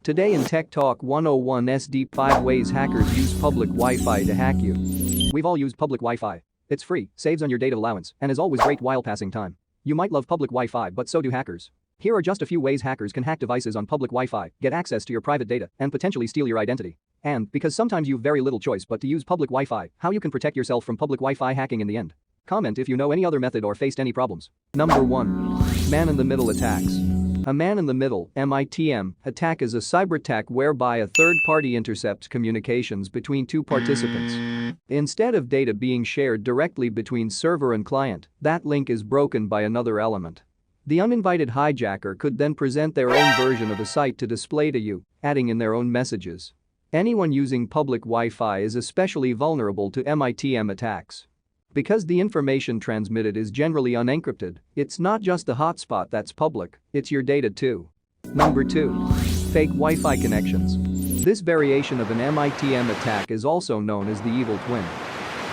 Today in Tech Talk 101's Deep 5 Ways Hackers Use Public Wi-Fi to Hack You. We've all used public Wi-Fi. It's free, saves on your data allowance, and is always great while passing time. You might love public Wi-Fi, but so do hackers. Here are just a few ways hackers can hack devices on public Wi-Fi, get access to your private data, and potentially steal your identity. And, because sometimes you've very little choice but to use public Wi-Fi, how you can protect yourself from public Wi-Fi hacking in the end. Comment if you know any other method or faced any problems. Number 1. Man-in-the-middle attacks. A man-in-the-middle (MITM) attack is a cyber attack whereby a third party intercepts communications between two participants. Instead of data being shared directly between server and client, that link is broken by another element. The uninvited hijacker could then present their own version of the site to display to you, adding in their own messages. Anyone using public Wi-Fi is especially vulnerable to MITM attacks. Because the information transmitted is generally unencrypted, it's not just the hotspot that's public, it's your data too. Number 2. Fake Wi-Fi connections. This variation of an MITM attack is also known as the evil twin.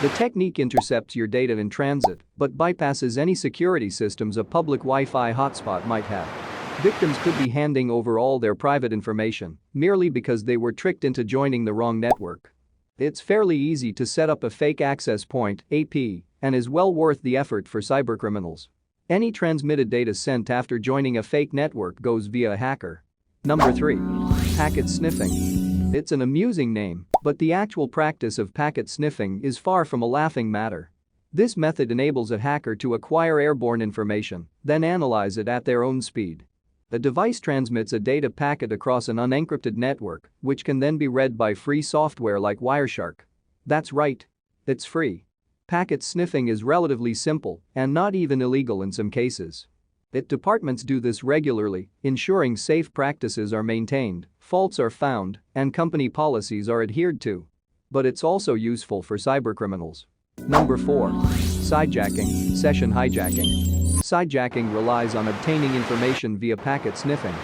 The technique intercepts your data in transit but bypasses any security systems a public Wi-Fi hotspot might have. Victims could be handing over all their private information merely because they were tricked into joining the wrong network. It's fairly easy to set up a fake access point (AP) and is well worth the effort for cybercriminals. Any transmitted data sent after joining a fake network goes via a hacker. Number 3. Packet sniffing. It's an amusing name, but the actual practice of packet sniffing is far from a laughing matter. This method enables a hacker to acquire airborne information, then analyze it at their own speed. The device transmits a data packet across an unencrypted network, which can then be read by free software like Wireshark. That's right. It's free. Packet sniffing is relatively simple and not even illegal in some cases. Departments do this regularly, ensuring safe practices are maintained, faults are found, and company policies are adhered to. But it's also useful for cybercriminals. Number 4. Sidejacking, session hijacking. Sidejacking relies on obtaining information via packet sniffing.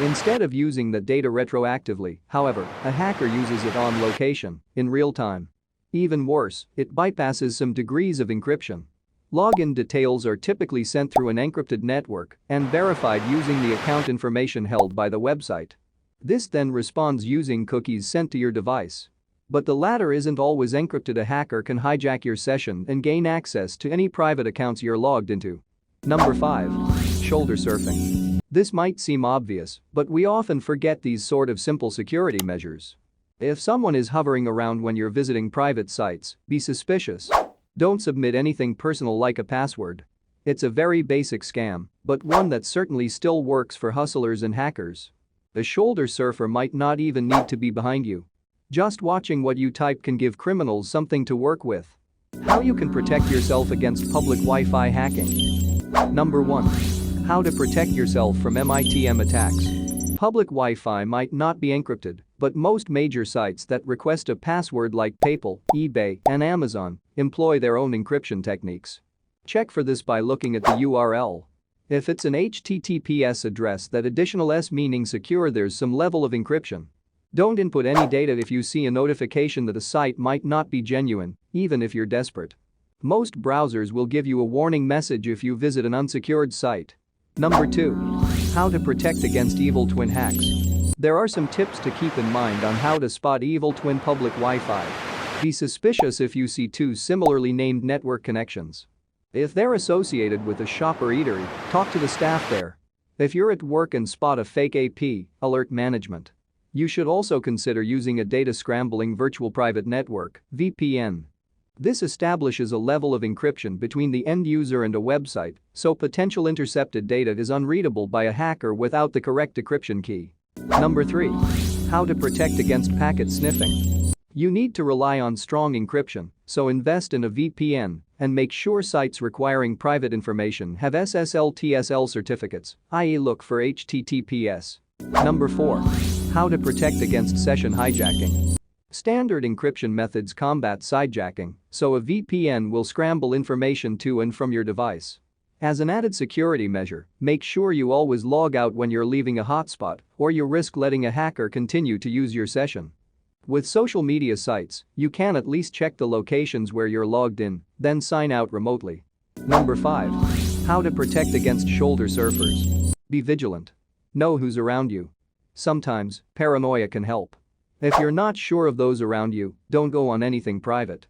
Instead of using the data retroactively, however, a hacker uses it on location, in real time. Even worse, it bypasses some degrees of encryption. Login details are typically sent through an encrypted network and verified using the account information held by the website. This then responds using cookies sent to your device. But the latter isn't always encrypted. A hacker can hijack your session and gain access to any private accounts you're logged into. Number 5. Shoulder surfing. This might seem obvious, but we often forget these sort of simple security measures. If someone is hovering around when you're visiting private sites, be suspicious. Don't submit anything personal like a password. It's a very basic scam, but one that certainly still works for hustlers and hackers. A shoulder surfer might not even need to be behind you. Just watching what you type can give criminals something to work with. How you can protect yourself against public Wi-Fi hacking. Number 1. How to protect yourself from MITM attacks. Public Wi-Fi might not be encrypted, but most major sites that request a password like PayPal, eBay, and Amazon employ their own encryption techniques. Check for this by looking at the URL. If it's an HTTPS address that additional S meaning secure, there's some level of encryption. Don't input any data if you see a notification that a site might not be genuine, even if you're desperate. Most browsers will give you a warning message if you visit an unsecured site. Number 2. How to protect against evil twin hacks. There are some tips to keep in mind on how to spot evil twin public Wi-Fi. Be suspicious if you see two similarly named network connections. If they're associated with a shop or eatery, talk to the staff there. If you're at work and spot a fake AP, alert management. You should also consider using a data scrambling virtual private network (VPN). This establishes a level of encryption between the end user and a website, so potential intercepted data is unreadable by a hacker without the correct decryption key. Number 3. How to protect against packet sniffing. You need to rely on strong encryption, so invest in a VPN and make sure sites requiring private information have SSL/TSL certificates, i.e. look for HTTPS. Number 4. How to protect against session hijacking. Standard encryption methods combat sidejacking, so a VPN will scramble information to and from your device. As an added security measure, make sure you always log out when you're leaving a hotspot, or you risk letting a hacker continue to use your session. With social media sites, you can at least check the locations where you're logged in, then sign out remotely. Number 5. How to protect against shoulder surfers. Be vigilant. Know who's around you. Sometimes, paranoia can help. If you're not sure of those around you, don't go on anything private.